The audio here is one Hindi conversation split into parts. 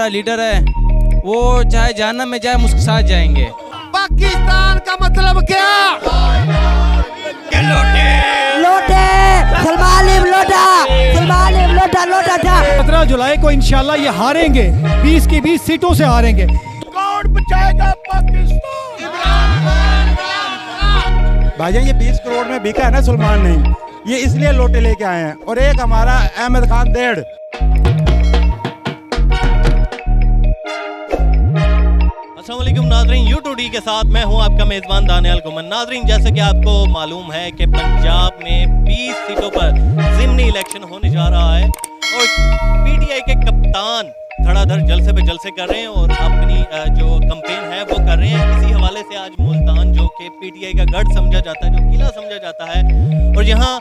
हमारा लीडर है, वो चाहे जहन्नम में जाए उसके साथ जाएंगे। पाकिस्तान का मतलब क्या? लोटे सलमान लोटा, सलमान लोटा लोटा था। 17 जुलाई को इंशाल्लाह ये हारेंगे, 20 की 20 सीटों से हारेंगे। कौन बचाएगा पाकिस्तान? भाईजान ये 20 करोड़ में बिका है ना सलमान नहीं, ये इसलिए लोटे लेके आए हैं। और एक हमारा अहमद खान देड़। अस्सलाम वालेकुम नाज़रीन, U2D के साथ मैं हूं आपका मेज़बान दानियाल गुमन। नाज़रीन, जैसे कि आपको मालूम है कि पंजाब में 20 सीटों पर ज़िमनी इलेक्शन होने जा रहा है और PTI के कप्तान धड़ाधड़ जलसे पे जलसे कर रहे हैं और अपनी जो कैंपेन है वो कर रहे हैं। इसी हवाले से आज मुल्तान, जो कि PTI का गढ़ समझा जाता है, जो किला समझा जाता है, और यहाँ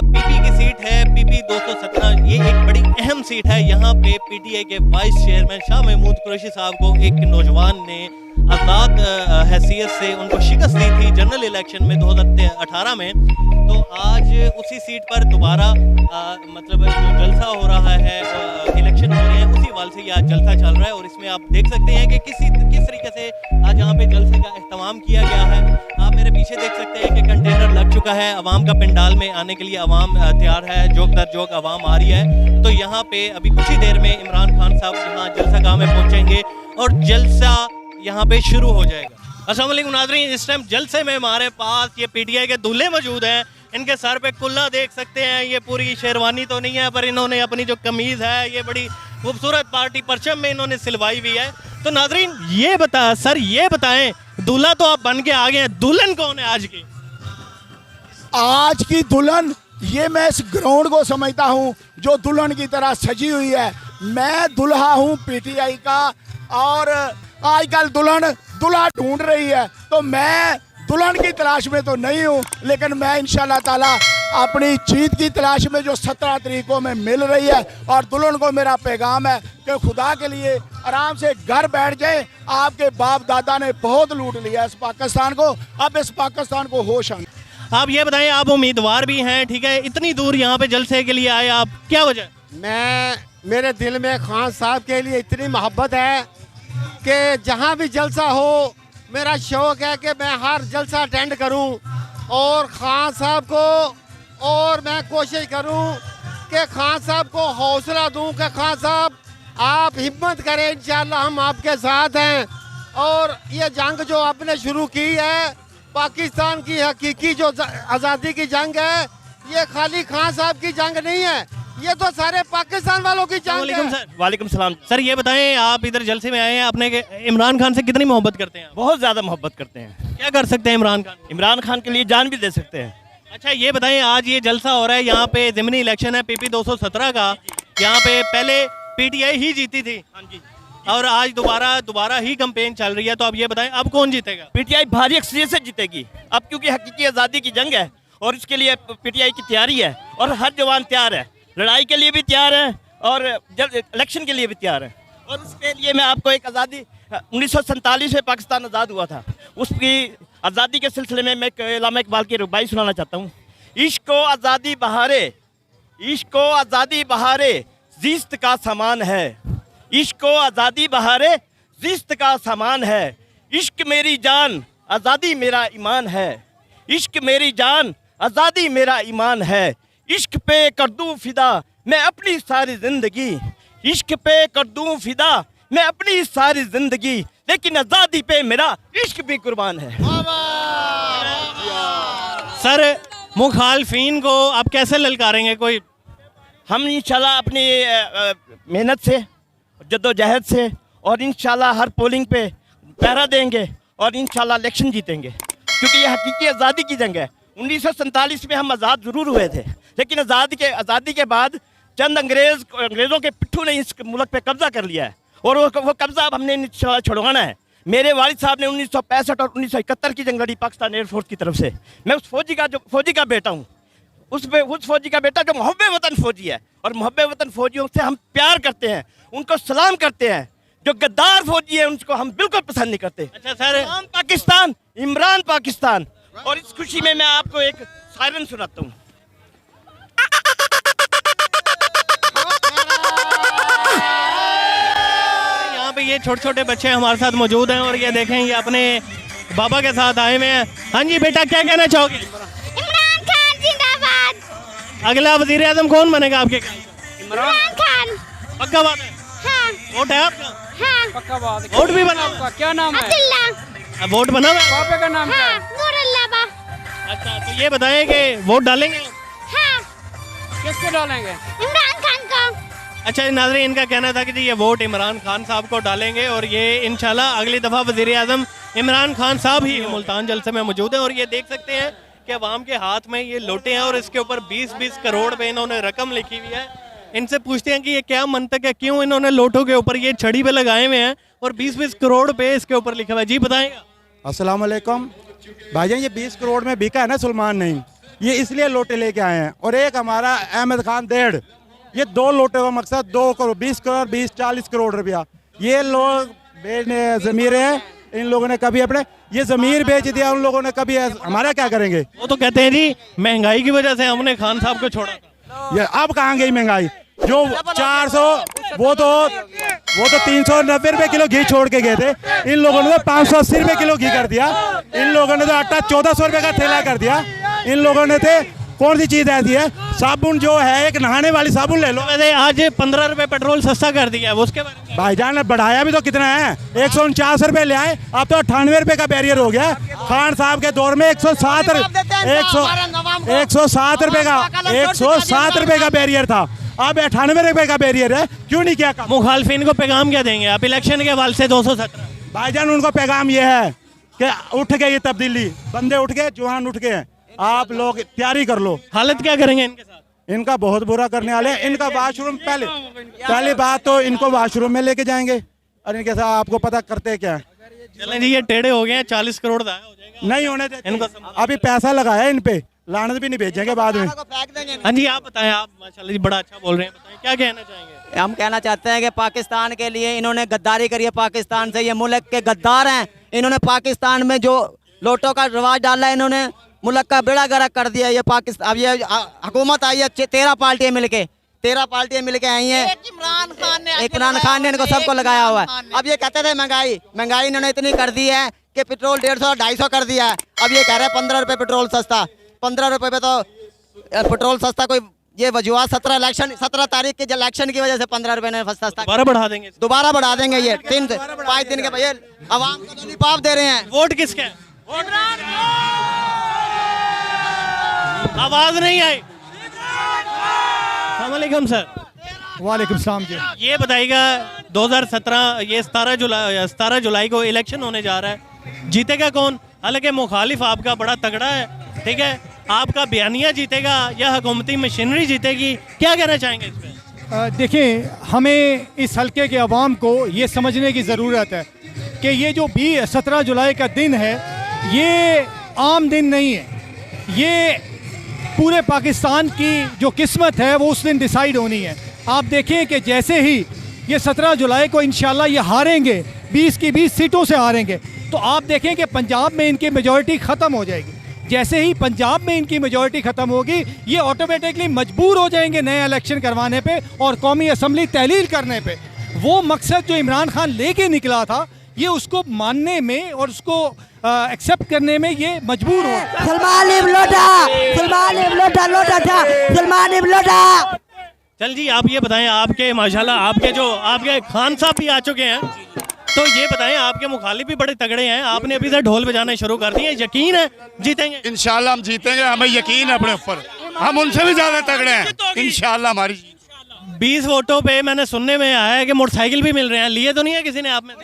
PP की सीट है PP 217, ये एक बड़ी अहम सीट है। यहाँ पे PTI के वाइस चेयरमैन शाह महमूद कुरैशी साहब को एक नौजवान ने आज़ाद हैसियत से उनको शिकस्त दी थी जनरल इलेक्शन में 2018 में। तो आज उसी सीट पर दोबारा मतलब जो जलसा हो रहा है, इलेक्शन हो रहे हैं, उसी वाल से ये आज जलसा चल रहा है। और इसमें आप देख सकते हैं कि किस तरीके से आज यहाँ पे जलसे का एहतमाम किया गया है। आप मेरे पीछे देख सकते हैं कि कंटेनर लग चुका है, अवाम का पंडाल में आने के लिए अवाम तैयार है, जोक दर जोक अवाम आ रही है। तो यहाँ पे अभी कुछ ही देर में इमरान खान साहब यहाँ जलसा गाह में पहुँचेंगे और जलसा यहाँ पे शुरू हो जाएगा। अस्सलाम वालेकुम नाज़रीन, इस टाइम जलसे में हमारे पास ये PTI के दूल्हे मौजूद हैं। इनके सर पे कुल्ला देख सकते हैं, ये पूरी शेरवानी तो नहीं है पर इन्होंने अपनी जो कमीज़ है ये बड़ी खूबसूरत पार्टी परचम में इन्होंने सिलवाई हुई है। तो नाज़रीन ये ये बताएं, दूल्हा तो आप बन के आ गए हैं, दुल्हन कौन है आज की? आज की दुल्हन ये मैं इस ग्राउंड को समझता हूँ जो दुल्हन की तरह सजी हुई है। मैं दुल्हा हूँ PTI का और आजकल दुल्हन दुल्हा ढूंढ रही है, तो मैं दुल्हन की तलाश में तो नहीं हूँ, लेकिन मैं इंशाल्लाह ताला अपनी जीत की तलाश में जो 17 तारीखों में मिल रही है। और दुल्हन को मेरा पैगाम है कि खुदा के लिए आराम से घर बैठ जाए। आपके बाप दादा ने बहुत लूट लिया इस पाकिस्तान को, अब इस पाकिस्तान को होश आने। आप ये बताएं, आप उम्मीदवार भी हैं, ठीक है, इतनी दूर यहाँ पे जलसे के लिए आए आप, क्या वजह? मेरे दिल में खान साहब के लिए इतनी मोहब्बत है कि जहाँ भी जलसा हो मेरा शौक़ है कि मैं हर जलसा अटेंड करूं और खान साहब को, और मैं कोशिश करूं कि खान साहब को हौसला दूं कि खान साहब आप हिम्मत करें, इंशाल्लाह हम आपके साथ हैं। और ये जंग जो आपने शुरू की है, पाकिस्तान की हकीकी जो आज़ादी की जंग है, ये खाली खान साहब की जंग नहीं है, ये तो सारे पाकिस्तान वालों की जंग है। वालेकुम सलाम। सर ये बताएं, आप इधर जलसे में आए हैं, आपने इमरान खान से कितनी मोहब्बत करते हैं? बहुत ज़्यादा मोहब्बत करते हैं। क्या कर सकते हैं इमरान खान? इमरान खान के लिए जान भी दे सकते हैं। अच्छा ये बताएं, आज ये जलसा हो रहा है, यहाँ पे ज़िमनी इलेक्शन है PP 217 का, यहाँ पे पहले PTI ही जीती थी। हाँ जी। और आज दोबारा ही कैंपेन चल रही है, तो अब ये बताएं अब कौन जीतेगा? PTI भारी अक्सरियत से जीतेगी अब, क्योंकि हकीकी आज़ादी की जंग है और इसके लिए PTI की तैयारी है और हर जवान तैयार है, लड़ाई के लिए भी तैयार है और जब इलेक्शन के लिए भी तैयार है। और उसके लिए मैं आपको एक आज़ादी 1947 में पाकिस्तान आज़ाद हुआ था, उसकी आज़ादी के सिलसिले में मैं अल्लामा इकबाल की रुबाई सुनाना चाहता हूँ। इश्को आज़ादी बहारे, इश्को आज़ादी बहारे ज़िस्त का सामान है, इश्को आज़ादी बहारे ज़िस्त का सामान है, इश्क मेरी जान आज़ादी मेरा ईमान है, इश्क मेरी जान आज़ादी मेरा ईमान है, इश्क पे कर दूं फिदा मैं अपनी सारी ज़िंदगी, इश्क पे कर दूं फिदा मैं अपनी सारी ज़िंदगी, लेकिन आज़ादी पे मेरा इश्क भी कुर्बान है। सर मुखालफीन को आप कैसे ललकारेंगे? कोई हम इंशाल्लाह अपनी मेहनत से, जद्दोजहद से और इंशाल्लाह हर पोलिंग पे पहरा देंगे और इंशाल्लाह इलेक्शन जीतेंगे, क्योंकि ये हकीकी आज़ादी की जंग है। 1947 में हम आज़ाद ज़रूर हुए थे, लेकिन आज़ादी के बाद चंद अंग्रेज़ों के पिट्ठू ने इस मुल्क पे कब्ज़ा कर लिया है और वो कब्ज़ा अब हमने इंशाल्लाह छुड़वाना है। मेरे वालिद साहब ने 1965 और 1971 की जंग लड़ी पाकिस्तान एयरफोर्स की तरफ से। मैं उस फौजी का बेटा हूँ, उस फौजी का बेटा जो मुहब्बे वतन फौजी है, और मुहब्बे वतन फौजियों से हम प्यार करते हैं, उनको सलाम करते हैं। जो गद्दार फौजी है उनको हम बिल्कुल पसंद नहीं करते। अच्छा सर, पाकिस्तान, इमरान पाकिस्तान। और इस खुशी में मैं आपको एक सायरन सुनाता हूँ। पे ये छोटे छोटे बच्चे हमारे साथ मौजूद हैं और ये देखें ये अपने बाबा के साथ आए हुए हैं। हाँ जी बेटा, क्या कहना चाहोगे? इमरान खान जिंदाबाद। अगला वजीर आजम कौन बनेगा आपके? इमरान खान। पक्का बात है? हाँ वोट है आपका? हाँ। पक्का बात। वोट भी बना हुआ? क्या नाम है? अब्दुल्ला। वोट बना हुआ? पापा का नाम क्या है? हाँ नूरुल्लाह बा। अच्छा, तो ये बताएं कि वोट डालेंगे? हाँ किसको डालेंगे? इमरान खान को। अच्छा नाज़रीन, इनका कहना था कि जी ये वोट इमरान खान साहब को डालेंगे और ये इंशाल्लाह अगली दफ़ा वज़ीर आज़म इमरान खान साहब ही मुल्तान जलसे में मौजूद हैं। और ये देख सकते हैं कि अवाम के हाथ में ये लोटे हैं और इसके ऊपर 20-20 करोड़ पे इन्होंने रकम लिखी हुई है। इनसे पूछते हैं कि ये क्या मंतक है, क्यों इन्होंने लोटों के ऊपर ये छड़ी पे लगाए हुए हैं और 20-20 करोड़ पे इसके ऊपर लिखा हुआ है। जी बताएंगा। अस्सलाम वालेकुम भाईजान, ये 20 करोड़ में बिका है ना सलमान नहीं, ये इसलिए लोटे लेके आए हैं। और एक हमारा अहमद खान देड़, ये 2 लोटे का मकसद 2 करोड़ 20 करोड़ 20-40 करोड़ रुपया। ये लोग ज़मीर हैं, इन लोगों ने कभी अपने ये ज़मीर बेच दिया, उन लोगों ने कभी हमारा क्या करेंगे? वो तो कहते हैं जी महंगाई की वजह से हमने खान साहब को छोड़ा था। ये अब कहाँ गई महंगाई? जो 400 वो तो 390 रुपए किलो घी छोड़ के गए थे, इन लोगों ने तो 580 रुपए किलो घी कर दिया। इन लोगों ने तो आटा 1400 रुपए का थैला कर दिया। इन लोगों ने थे कौन सी चीज ऐसी है, साबुन जो है एक नहाने वाली साबुन ले लो। वैसे आज 15 रुपए पेट्रोल सस्ता कर दिया है, उसके बारे में भाईजान ने बढ़ाया भी तो कितना है, 149 रुपए ले आए, अब तो 98 रुपए का बैरियर हो गया। खान साहब के दौर में 107 रुपए का बैरियर था, अब 98 रुपए का बैरियर है। क्यों नहीं किया? मुखालफिन को पैगाम क्या देंगे आप इलेक्शन के हवाले से? 217 भाईजान उनको पैगाम ये है कि उठ गई ये तब्दीली, बंदे उठ गए, जवान उठ गए, आप लोग तैयारी कर लो। हालत क्या करेंगे इनके साथ? इनका बहुत बुरा करने वाले हैं। इनका वाशरूम पहली बात तो इनको वाशरूम में लेके जाएंगे और इनके साथ आपको पता करते क्या है। चलें जी, ये टेढ़े हो गए हैं, 40 करोड़ दाया हो जाएगा। नहीं होने देते इनको अभी पैसा लगाया है इन पे, लानत भी नहीं भेजेंगे बाद में। हाँ जी आप बताएं, आप माशाल्लाह जी बड़ा अच्छा बोल रहे हैं, बताएं क्या कहना चाहेंगे? हम कहना चाहते हैं कि पाकिस्तान के लिए इन्होंने गद्दारी करी है पाकिस्तान से, ये मुल्क के गद्दार हैं। इन्होंने पाकिस्तान में जो लोटों का रिवाज डाला है, इन्होंने मुल्क का बेड़ा गर्क कर दिया। ये पाकिस्तान, अब ये हुकूमत आई है 13 पार्टियां मिलके आई हैं। इमरान खान ने इनको सबको लगाया हुआ है। अब ये कहते थे महंगाई इन्होंने इतनी कर दी है कि पेट्रोल 150-250 कर दिया है। अब ये कह रहे हैं 15 रुपए पेट्रोल सस्ता। 15 रुपए पे तो पेट्रोल सस्ता कोई ये वजूहत 17 तारीख के इलेक्शन की वजह से 15 रुपए ने सस्ता दोबारा बढ़ा देंगे ये 3-5 दिन के भैया आवाम को तो लिपाफ दे रहे हैं। वोट किसके है? आवाज नहीं आई। अस्सलाम वालेकुम सर। वालेकुम सलाम जी। ये बताइएगा 2017 ये 17 जुलाई को इलेक्शन होने जा रहा है, जीतेगा कौन? हालांकि मुखालिफ आपका बड़ा तगड़ा है, ठीक है, आपका बयानिया जीतेगा या हुकूमती मशीनरी जीतेगी, क्या कहना चाहेंगे इस पर? देखिए, हमें इस हल्के के अवाम को ये समझने की ज़रूरत है कि ये जो 17 जुलाई का दिन है ये आम दिन नहीं है। ये पूरे पाकिस्तान की जो किस्मत है वो उस दिन डिसाइड होनी है। आप देखें कि जैसे ही ये 17 जुलाई को इंशाल्लाह ये हारेंगे, 20 की 20 सीटों से हारेंगे, तो आप देखें कि पंजाब में इनकी मेजॉरिटी ख़त्म हो जाएगी। जैसे ही पंजाब में इनकी मेजॉरिटी ख़त्म होगी, ये ऑटोमेटिकली मजबूर हो जाएंगे नए इलेक्शन करवाने पे और कौमी असम्बली तहलील करने पे। वो मकसद जो इमरान खान लेके निकला था, ये उसको मानने में और उसको एक्सेप्ट करने में ये मजबूर हो। चल जी, आप ये बताएं, आपके माशाल्लाह आपके खान साहब भी आ चुके हैं, तो ये बताएं आपके मुखालिफ भी बड़े तगड़े हैं, आपने अभी से ढोल बजाने शुरू कर दिए, यकीन है जीतेंगे? इंशाल्लाह हम जीतेंगे, हमें यकीन है अपने ऊपर, हम उनसे भी ज्यादा तगड़े हैं इंशाल्लाह। हमारी 20 वोटों पे मैंने सुनने में आया है कि मोटरसाइकिल भी मिल रहे हैं, लिए तो नहीं है किसी ने आप में?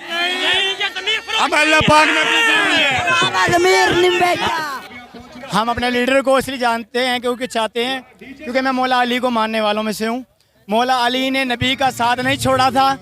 हम अपने लीडर को इसलिए जानते हैं क्योंकि चाहते हैं, क्योंकि मैं मौला अली को मानने वालों में से हूँ। मौला अली ने नबी का साथ नहीं छोड़ा था,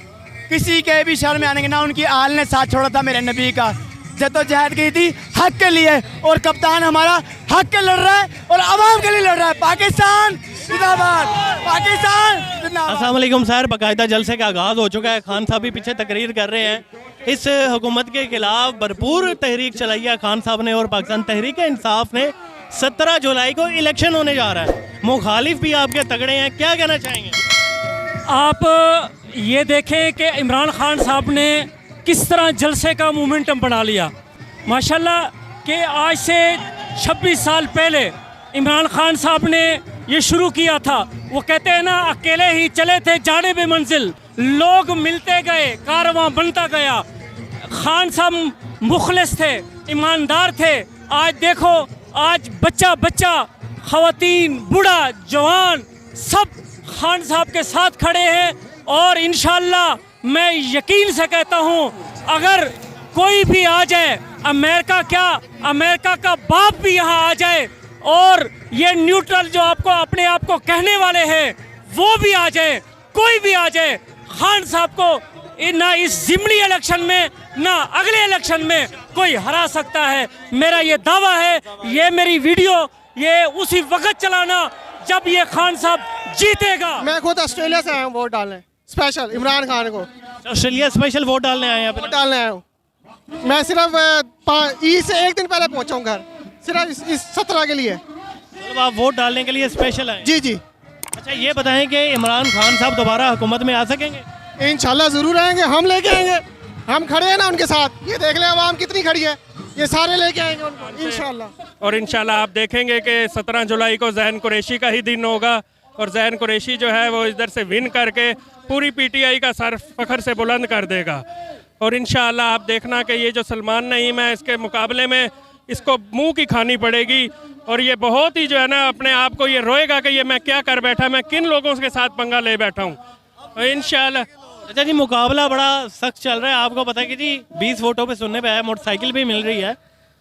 किसी के भी शर में आने के ना उनकी आल ने साथ छोड़ा था मेरे नबी का। जद्दोजहद की थी हक के लिए और कप्तान हमारा हक के लड़ रहा है और आवाम के लिए लड़ रहा है। पाकिस्तान जिंदाबाद, पाकिस्तान जिंदाबाद। अस्सलाम वालेकुम सर, बाकायदा जलसे का आगाज़ हो चुका है, खान साहब भी पीछे तकरीर कर रहे हैं। इस हुकूमत के खिलाफ भरपूर तहरीक चलाई है खान साहब ने और पाकिस्तान तहरीक इंसाफ ने। 17 जुलाई को इलेक्शन होने जा रहा है, मुखालिफ भी आपके तगड़े हैं, क्या कहना चाहेंगे? आप ये देखें कि इमरान खान साहब ने किस तरह जलसे का मोमेंटम बना लिया माशाल्लाह। कि आज से 26 साल पहले इमरान खान साहब ने ये शुरू किया था। वो कहते हैं ना, अकेले ही चले थे जाने बे मंजिल, लोग मिलते गए, कारवां बनता गया। खान साहब मुखलिस थे, ईमानदार थे। आज देखो, आज बच्चा बच्चा, ख़वातीन, बूढ़ा, जवान, सब खान साहब के साथ खड़े हैं। और इंशाअल्लाह मैं यकीन से कहता हूँ, अगर कोई भी आ जाए, अमेरिका क्या, अमेरिका का बाप भी यहाँ आ जाए, और ये न्यूट्रल जो आपको अपने आप को कहने वाले हैं वो भी आ जाए, कोई भी आ जाए, खान साहब को ना इस ज़िमनी इलेक्शन में ना अगले इलेक्शन में कोई हरा सकता है। मेरा ये दावा है। ये मेरी वीडियो ये उसी वक्त चलाना जब ये खान साहब जीतेगा। मैं खुद ऑस्ट्रेलिया से आया हूँ वोट डालने, स्पेशल इमरान खान को ऑस्ट्रेलिया स्पेशल वोट डालने आए हैं? वोट डालने आया हूँ। मैं सिर्फ ईद से एक दिन पहले पहुँचा हूँ घर, सिर्फ इस 17 के लिए। मतलब आप वोट डालने के लिए स्पेशल आए? जी जी। अच्छा, ये बताएं कि इमरान खान साहब दोबारा हुकूमत में आ सकेंगे? इंशाल्लाह ज़रूर आएंगे, हम लेके आएंगे। हम खड़े हैं ना उनके साथ, ये देख लें आवाम कितनी खड़ी है, ये सारे लेके आएंगे उनको इंशाल्लाह। और इंशाल्लाह आप देखेंगे कि 17 जुलाई को ज़ैन कुरैशी का ही दिन होगा, और ज़ैन कुरैशी जो है वो इधर से विन करके पूरी पीटीआई का सर फखर से बुलंद कर देगा। और इंशाल्लाह आप देखना कि ये जो सलमान नईम है, इसके मुकाबले में इसको मुंह की खानी पड़ेगी। और ये बहुत ही जो है ना, अपने आप को ये रोएगा कि ये मैं क्या कर बैठा, मैं किन लोगों के साथ पंगा ले बैठा हूँ। इंशाल्लाह। अच्छा जी, मुकाबला बड़ा सख्त चल रहा है। आपको पता है कि जी 20 वोटों पे सुनने पे आया, मोटरसाइकिल भी मिल रही है,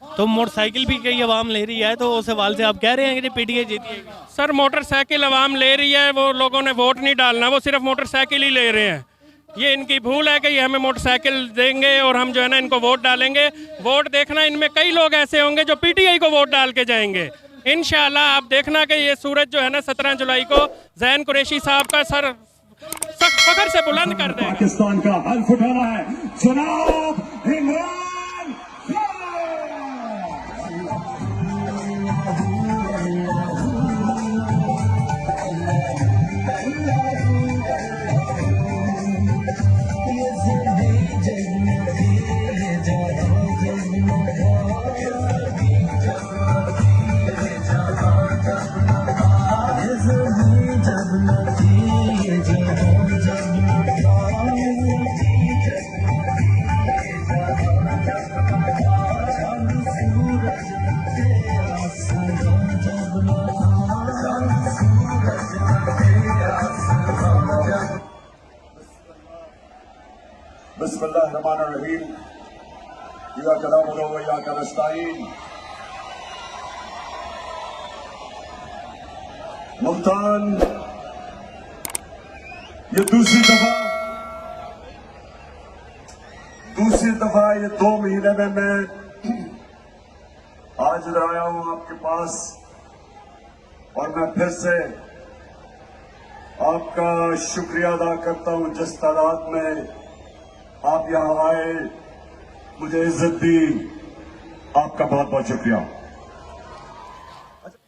तो मोटरसाइकिल भी कई अवाम ले रही है, तो उस सवाल से आप कह रहे हैं कि जी पीटीआई जीती? सर, मोटरसाइकिल अवाम ले रही है, वो लोगों ने वोट नहीं डालना, वो सिर्फ मोटरसाइकिल ही ले रहे हैं। ये इनकी भूल है कि ये हमें मोटरसाइकिल देंगे और हम जो है ना इनको वोट डालेंगे। वोट देखना, इनमें कई लोग ऐसे होंगे जो पीटीआई को वोट डाल के जाएंगे। इंशाल्लाह आप देखना कि ये सूरज जो है ना 17 जुलाई को ज़ैन कुरैशी साहब का सर सख्त फखर से बुलंद कर देगा। पाकिस्तान का हल्फ उठाना है जनाब इमरान। बिस्मिल्लाहिर्रहमानिर्रहीम। या कलामुल्लाह व या नस्तईन। मुल्तान ये दूसरी दफा ये 2 महीने में मैं आज इधर आया हूं आपके पास, और मैं फिर से आपका शुक्रिया अदा करता हूं जिस तादाद में आप यहां आए, मुझे इज्जत दी, आपका बहुत बहुत शुक्रिया।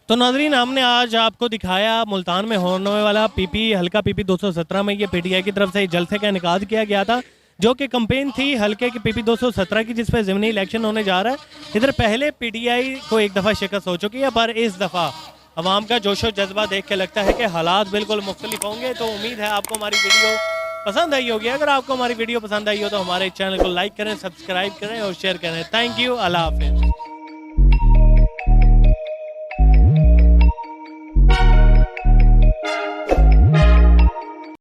तो नाजरीन, हमने आज आपको दिखाया मुल्तान में होने वाला हल्का पीपी 217 में ये पीटीआई की तरफ से जलसे का इनेकाद किया गया था, जो कि कंपेन थी हल्के की पीपी 217 की, जिस पे ज़िमनी इलेक्शन होने जा रहा है। इधर पहले पीटीआई को एक दफ़ा शिकस्त हो चुकी है, पर इस दफ़ा अवाम का जोशो जज्बा देख के लगता है कि हालात बिल्कुल मुख्तलिफ होंगे। तो उम्मीद है आपको हमारी वीडियो पसंद आई होगी। अगर आपको हमारी वीडियो पसंद आई हो तो हमारे चैनल को लाइक करें, सब्सक्राइब करें और शेयर करें। थैंक यू, अल्लाह हाफिज़।